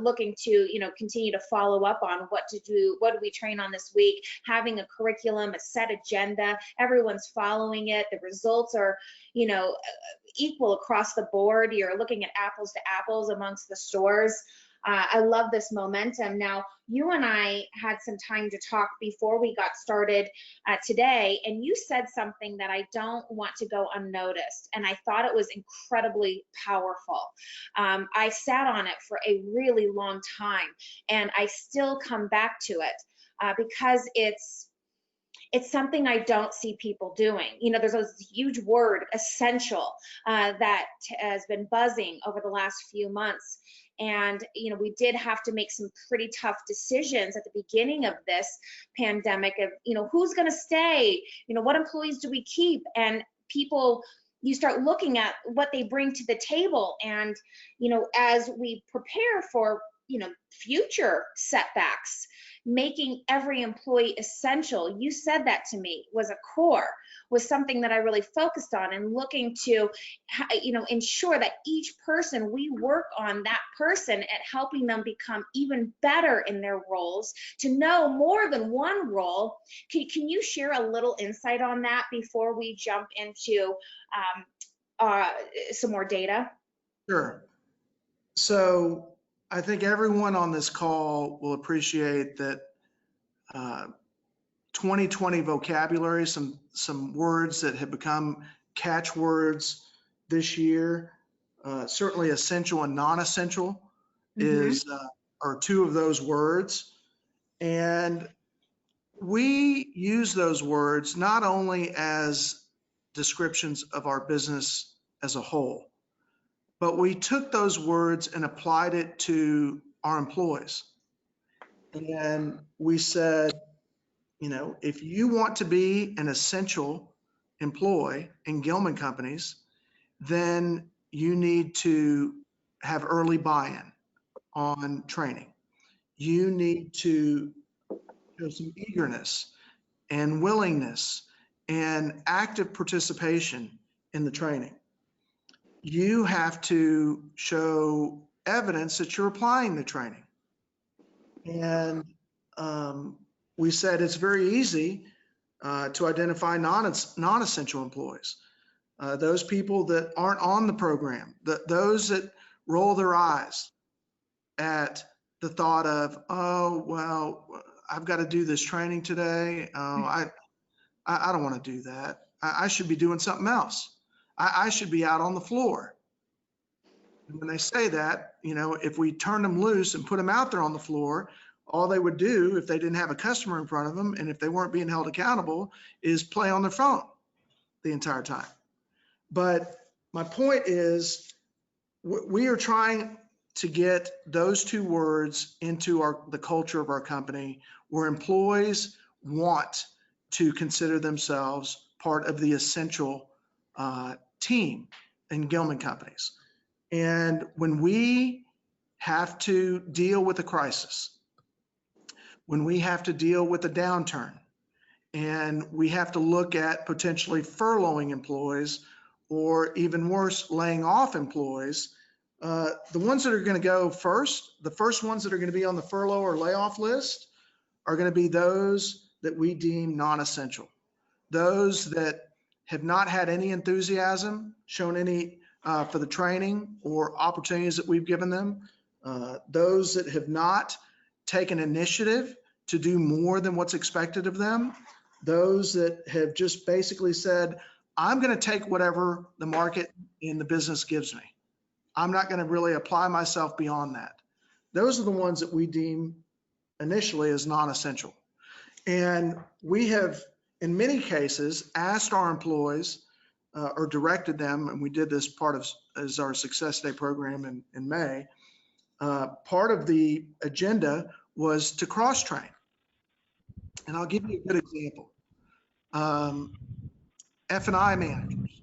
looking to, you know, continue to follow up on what to do, what do we train on this week, having a curriculum, a set agenda, everyone's following it, the results are, you know, equal across the board. You're looking at apples to apples amongst the stores. I love this momentum. Now, you and I had some time to talk before we got started today, and you said something that I don't want to go unnoticed, and I thought it was incredibly powerful. I sat on it for a really long time, and I still come back to it because it's something I don't see people doing. You know, there's this huge word, essential, that has been buzzing over the last few months. And, you know, we did have to make some pretty tough decisions at the beginning of this pandemic of, you know, who's going to stay, you know, what employees do we keep? And people, you start looking at what they bring to the table. And, you know, as we prepare for, you know, future setbacks, making every employee essential, you said that to me, was a core, was something that I really focused on, and looking to, you know, ensure that each person, we work on that person at helping them become even better in their roles, to know more than one role. Can you share a little insight on that before we jump into some more data? Sure. So I think everyone on this call will appreciate that 2020 vocabulary, some words that have become catchwords this year. Certainly essential and non-essential are two of those words. And we use those words not only as descriptions of our business as a whole, but we took those words and applied it to our employees. And we said, you know, if you want to be an essential employee in Gillman Companies, then you need to have early buy-in on training. You need to show some eagerness and willingness and active participation in the training. You have to show evidence that you're applying the training. And we said it's very easy to identify non-essential employees. Those people that aren't on the program, those that roll their eyes at the thought of, oh, well, I've got to do this training today. I don't want to do that. I should be doing something else. I should be out on the floor. And when they say that, you know, if we turn them loose and put them out there on the floor, all they would do if they didn't have a customer in front of them and if they weren't being held accountable is play on their phone the entire time. But my point is, we are trying to get those two words into the culture of our company, where employees want to consider themselves part of the essential team in Gillman Companies. And when we have to deal with a crisis, when we have to deal with a downturn, and we have to look at potentially furloughing employees, or even worse, laying off employees, the ones that are going to go first, the first ones that are going to be on the furlough or layoff list are going to be those that we deem non-essential, those that have not had any enthusiasm, shown any for the training or opportunities that we've given them, those that have not taken initiative to do more than what's expected of them, those that have just basically said, I'm going to take whatever the market in the business gives me. I'm not going to really apply myself beyond that. Those are the ones that we deem initially as non-essential. And we have, in many cases, asked our employees or directed them, and we did this part of as our Success Day program in May. Part of the agenda was to cross-train. And I'll give you a good example. F&I managers.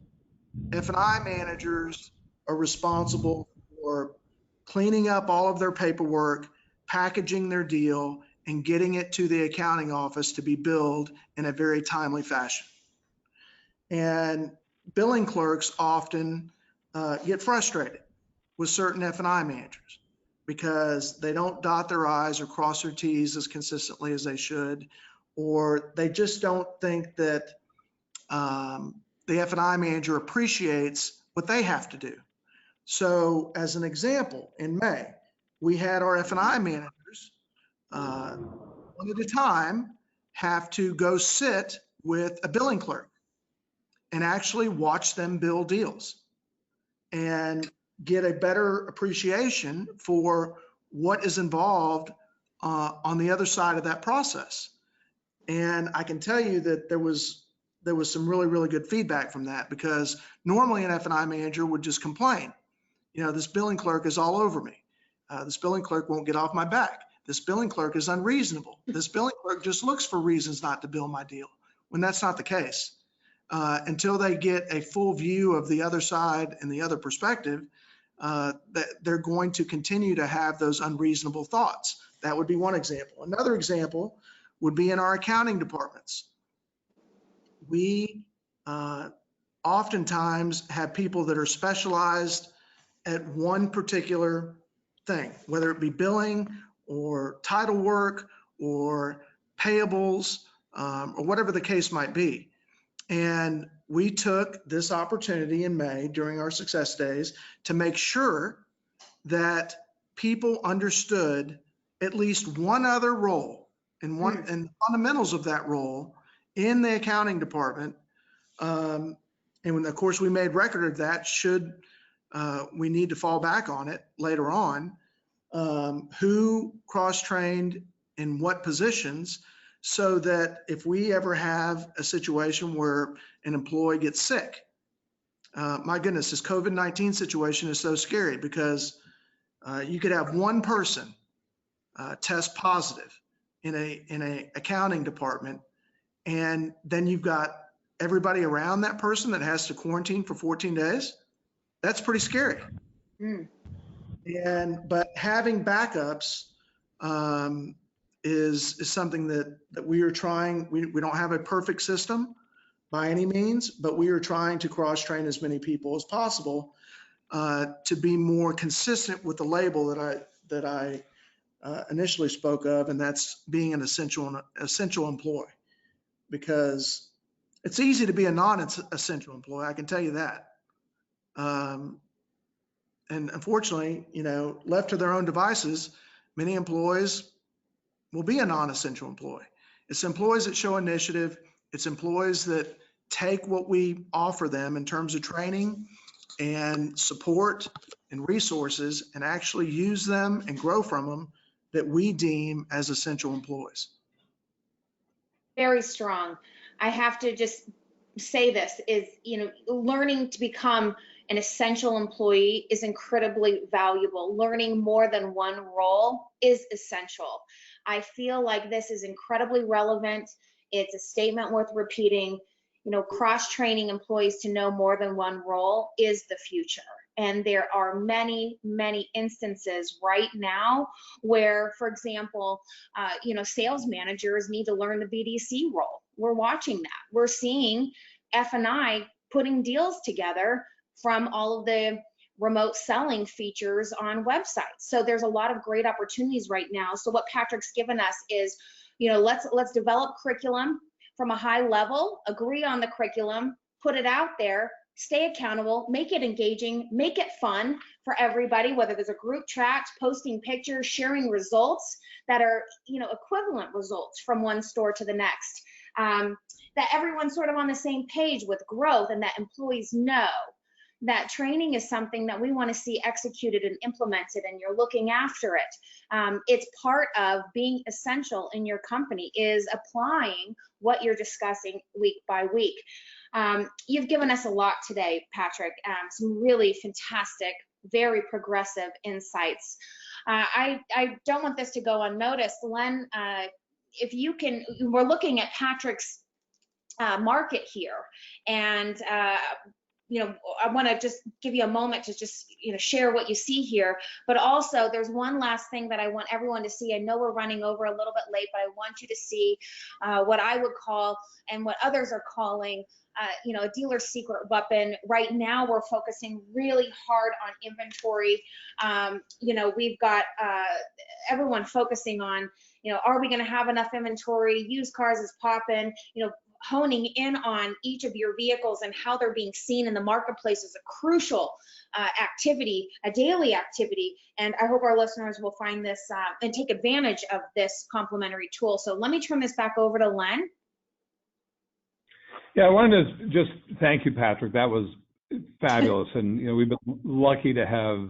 F&I managers are responsible for cleaning up all of their paperwork, packaging their deal, and getting it to the accounting office to be billed in a very timely fashion. And billing clerks often get frustrated with certain F&I managers because they don't dot their I's or cross their T's as consistently as they should, or they just don't think that the F&I manager appreciates what they have to do. So as an example, in May, we had our F&I managers one at a time have to go sit with a billing clerk and actually watch them bill deals and get a better appreciation for what is involved on the other side of that process. And I can tell you that there was some really, really good feedback from that, because normally an F&I manager would just complain. You know, this billing clerk is all over me. This billing clerk won't get off my back. This billing clerk is unreasonable. This billing clerk just looks for reasons not to bill my deal, when that's not the case. Until they get a full view of the other side and the other perspective, that they're going to continue to have those unreasonable thoughts. That would be one example. Another example would be in our accounting departments. We oftentimes have people that are specialized at one particular thing, whether it be billing or title work or payables or whatever the case might be. And we took this opportunity in May during our Success Days to make sure that people understood at least one other role and the fundamentals of that role in the accounting department. And when, of course, we made record of that, should we need to fall back on it later on, who cross-trained in what positions, so that if we ever have a situation where an employee gets sick, my goodness, this COVID-19 situation is so scary, because you could have one person test positive in a accounting department, and then you've got everybody around that person that has to quarantine for 14 days. That's pretty scary. But having backups is something that we are trying. We don't have a perfect system by any means, but we are trying to cross-train as many people as possible to be more consistent with the label that I initially spoke of, and that's being an essential employee. Because it's easy to be a non-essential employee, I can tell you that. And unfortunately, left to their own devices, many employees will be a non-essential employee. It's employees that show initiative. It's employees that take what we offer them in terms of training and support and resources, and actually use them and grow from them, that we deem as essential employees. Very strong. I have to just say this is, learning to become an essential employee is incredibly valuable. Learning more than one role is essential. I feel like this is incredibly relevant. It's a statement worth repeating. Cross-training employees to know more than one role is the future. And there are many, many instances right now where, for example, sales managers need to learn the BDC role. We're watching that. We're seeing F&I putting deals together from all of the remote selling features on websites. So there's a lot of great opportunities right now. So what Patrick's given us is, let's develop curriculum from a high level, agree on the curriculum, put it out there, stay accountable, make it engaging, make it fun for everybody, whether there's a group chat, posting pictures, sharing results that are, equivalent results from one store to the next, that everyone's sort of on the same page with growth, and that employees know that training is something that we want to see executed and implemented, and you're looking after it. It's part of being essential in your company, is applying what you're discussing week by week. You've given us a lot today, Patrick, some really fantastic, very progressive insights. I don't want this to go unnoticed. Len, if you can, we're looking at Patrick's market here, and I want to just give you a moment to just, share what you see here. But also, there's one last thing that I want everyone to see. I know we're running over a little bit late, but I want you to see what I would call, and what others are calling, a dealer's secret weapon. Right now, we're focusing really hard on inventory. We've got everyone focusing on, are we going to have enough inventory? Used cars is popping. Honing in on each of your vehicles and how they're being seen in the marketplace is a crucial activity, a daily activity. And I hope our listeners will find this and take advantage of this complimentary tool. So let me turn this back over to Len. Yeah, I wanted to just thank you, Patrick. That was fabulous. And, we've been lucky to have,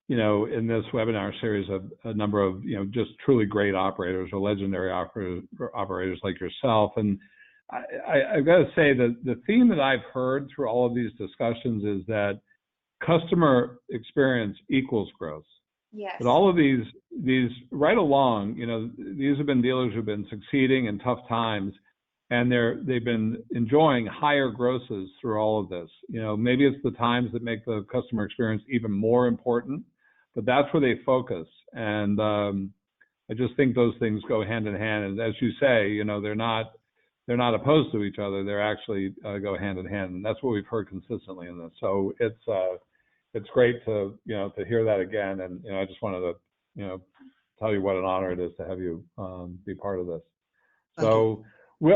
in this webinar series, a number of, just truly great operators, or legendary operators like yourself. And I've got to say that the theme that I've heard through all of these discussions is that customer experience equals growth. Yes. But all of these right along, these have been dealers who've been succeeding in tough times, and they've been enjoying higher grosses through all of this. Maybe it's the times that make the customer experience even more important, but that's where they focus. And I just think those things go hand in hand. And as you say, they're not opposed to each other. They're actually go hand in hand, and that's what we've heard consistently in this. So it's great to to hear that again. And I just wanted to tell you what an honor it is to have you be part of this. So we've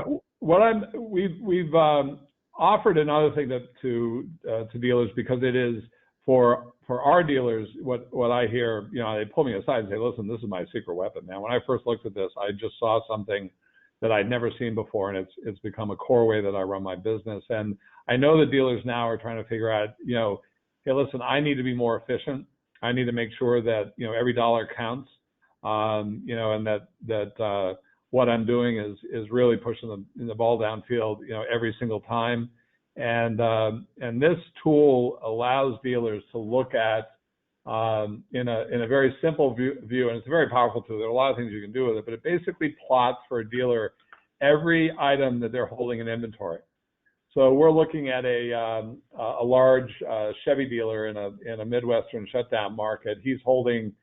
offered another thing to dealers, because it is for for our dealers, what I hear, they pull me aside and say, listen, this is my secret weapon, man. When I first looked at this, I just saw something that I'd never seen before, and it's become a core way that I run my business. And I know the dealers now are trying to figure out, hey, listen, I need to be more efficient. I need to make sure that, every dollar counts, and that what I'm doing is really pushing the ball downfield, every single time. And this tool allows dealers to look at, in a very simple view, and it's a very powerful tool. There are a lot of things you can do with it, but it basically plots for a dealer every item that they're holding in inventory. So we're looking at a large Chevy dealer in a Midwestern shutdown market. He's holding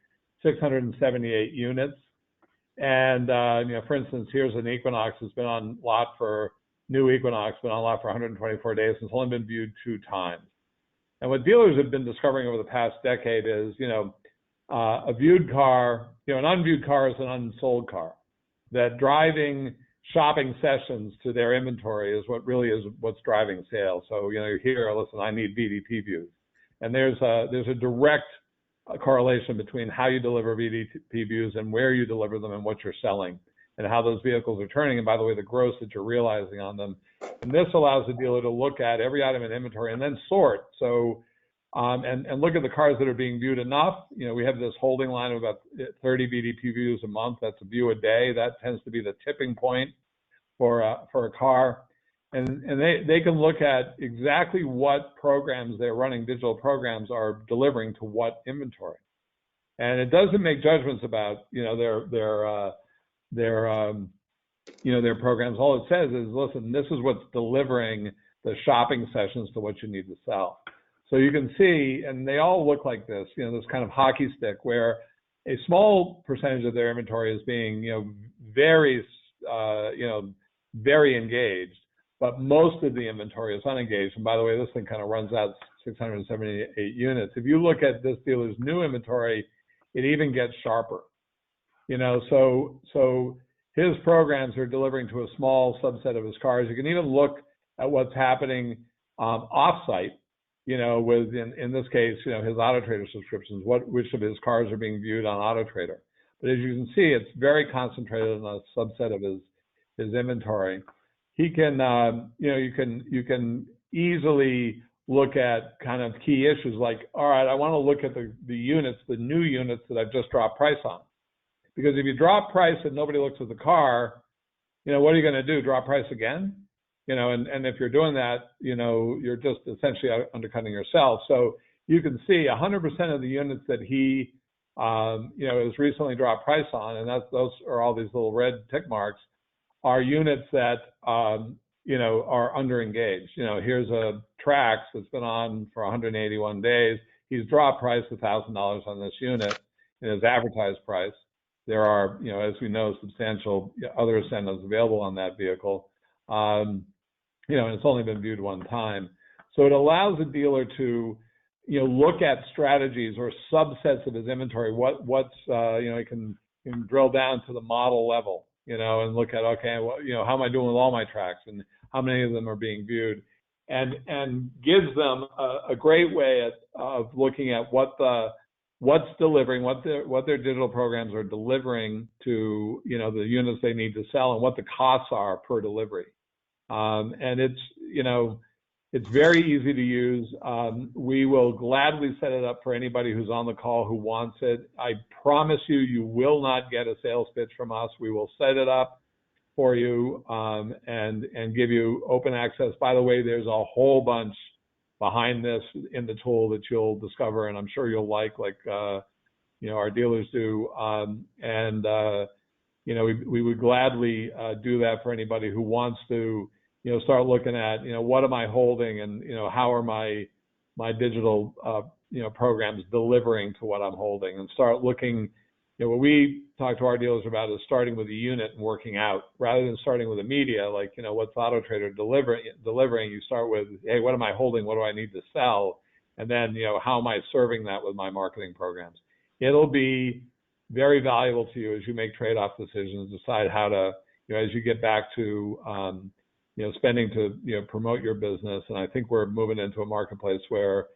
678 units. And, for instance, here's an Equinox that's been on lot for, new Equinox, been on lot for 124 days, and it's only been viewed 2 times. And what dealers have been discovering over the past decade is, a viewed car, an unviewed car is an unsold car. That driving shopping sessions to their inventory is what's driving sales. So, you're here, listen, I need VDP views. And there's a direct correlation between how you deliver VDP views and where you deliver them and what you're selling and how those vehicles are turning. And by the way, the gross that you're realizing on them. And this allows the dealer to look at every item in inventory and then sort. So, and look at the cars that are being viewed enough. We have this holding line of about 30 VDP views a month. That's a view a day. That tends to be the tipping point for a car. And they can look at exactly what programs they're running, digital programs are delivering to what inventory. And it doesn't make judgments about, their programs. All it says is, listen, this is what's delivering the shopping sessions to what you need to sell. So you can see, and they all look like this, this kind of hockey stick where a small percentage of their inventory is being, very engaged, but most of the inventory is unengaged. And by the way, this thing kind of runs out 678 units. If you look at this dealer's new inventory, it even gets sharper. So his programs are delivering to a small subset of his cars. You can even look at what's happening off-site, with, in this case, his AutoTrader subscriptions, which of his cars are being viewed on AutoTrader. But as you can see, it's very concentrated on a subset of his inventory. He can, you can easily look at kind of key issues like, all right, I want to look at the units, the new units that I've just dropped price on. Because if you drop price and nobody looks at the car, what are you going to do? Drop price again? And if you're doing that, you're just essentially undercutting yourself. So you can see 100% of the units that he, has recently dropped price on, and those are all these little red tick marks, are units that, are under-engaged. Here's a Trax that's been on for 181 days. He's dropped price $1,000 on this unit in his advertised price. There are, as we know, substantial other incentives available on that vehicle. And it's only been viewed 1 time. So it allows the dealer to, look at strategies or subsets of his inventory. He can drill down to the model level, and look at, okay, well, how am I doing with all my tracks and how many of them are being viewed, and gives them a great way of looking at what's delivering, what their digital programs are delivering to, the units they need to sell and what the costs are per delivery. And it's very easy to use. We will gladly set it up for anybody who's on the call who wants it. I promise you will not get a sales pitch from us. We will set it up for you and give you open access. By the way, there's a whole bunch behind this in the tool that you'll discover, and I'm sure you'll like our dealers do. We would gladly do that for anybody who wants to, start looking at, what am I holding and, how are my digital, programs delivering to what I'm holding, and start looking, what we talk to our dealers about is starting with a unit and working out rather than starting with a media, like, what's AutoTrader delivering. You start with, hey, what am I holding? What do I need to sell? And then, how am I serving that with my marketing programs? It'll be very valuable to you as you make trade-off decisions, decide how to, as you get back to, spending to, promote your business. And I think we're moving into a marketplace where,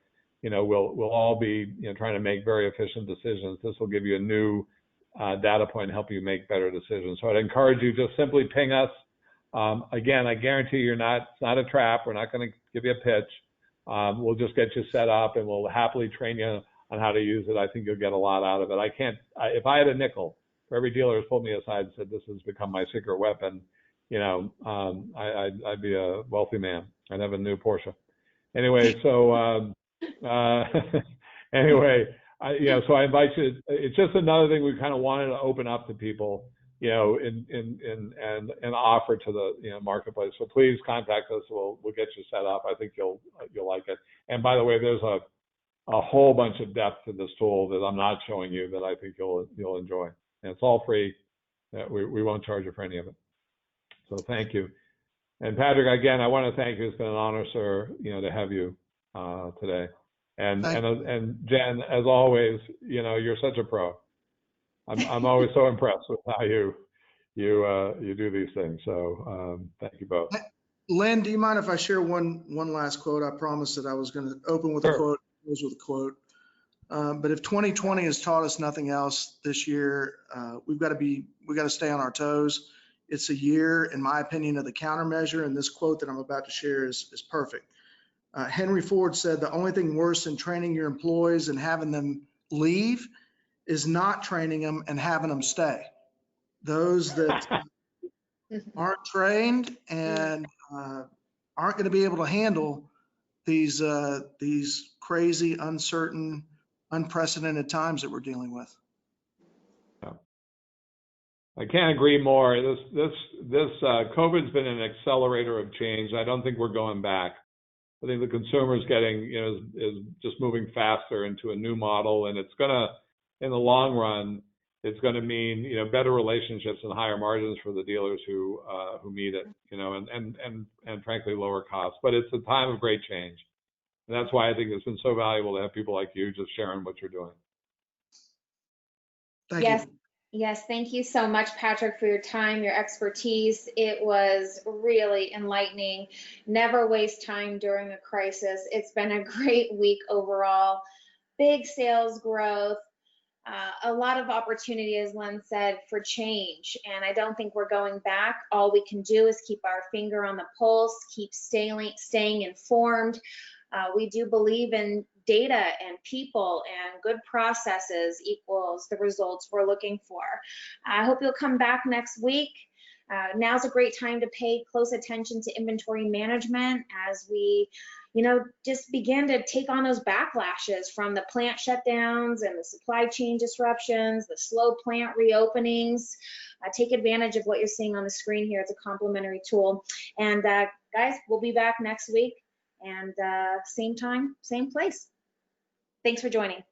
we'll all be, trying to make very efficient decisions. This will give you a new data point and help you make better decisions. So I'd encourage you, just simply ping us. Again, I guarantee it's not a trap. We're not going to give you a pitch. We'll just get you set up, and we'll happily train you on how to use it. I think you'll get a lot out of it. If I had a nickel for every dealer who's pulled me aside and said, this has become my secret weapon, I'd be a wealthy man. I'd have a new Porsche. Anyway, so so I invite you. It's just another thing we kind of wanted to open up to people, and offer to the marketplace. So please contact us. We'll get you set up. I think you'll like it. And by the way, there's a whole bunch of depth to this tool that I'm not showing you that I think you'll enjoy. And it's all free. We won't charge you for any of it. So thank you. And Patrick, again, I want to thank you. It's been an honor, sir, to have you today. And Jen, as always, you're such a pro. I'm always so impressed with how you do these things. So thank you both. Lynn, do you mind if I share one last quote? I promised that I was going to open with a quote, close with a quote. But if 2020 has taught us nothing else this year, we've got to stay on our toes. It's a year, in my opinion, of the countermeasure, and this quote that I'm about to share is perfect. Henry Ford said, "The only thing worse than training your employees and having them leave is not training them and having them stay." Those that aren't trained and aren't going to be able to handle these crazy, uncertain, unprecedented times that we're dealing with. I can't agree more. This COVID's been an accelerator of change. I don't think we're going back. I think the consumer's getting, is just moving faster into a new model, and it's gonna, in the long run, it's gonna mean, better relationships and higher margins for the dealers who meet it, and frankly lower costs. But it's a time of great change, and that's why I think it's been so valuable to have people like you just sharing what you're doing. Thank you. Yes, thank you so much, Patrick, for your time, your expertise. It was really enlightening. Never waste time during a crisis. It's been a great week overall. Big sales growth, a lot of opportunity, as Len said, for change. And I don't think we're going back. All we can do is keep our finger on the pulse, keep staying informed. We do believe in data and people, and good processes equals the results we're looking for. I hope you'll come back next week. Now's a great time to pay close attention to inventory management as we, just begin to take on those backlashes from the plant shutdowns and the supply chain disruptions, the slow plant reopenings. Take advantage of what you're seeing on the screen here. It's a complimentary tool. And guys, we'll be back next week. And same time, same place. Thanks for joining.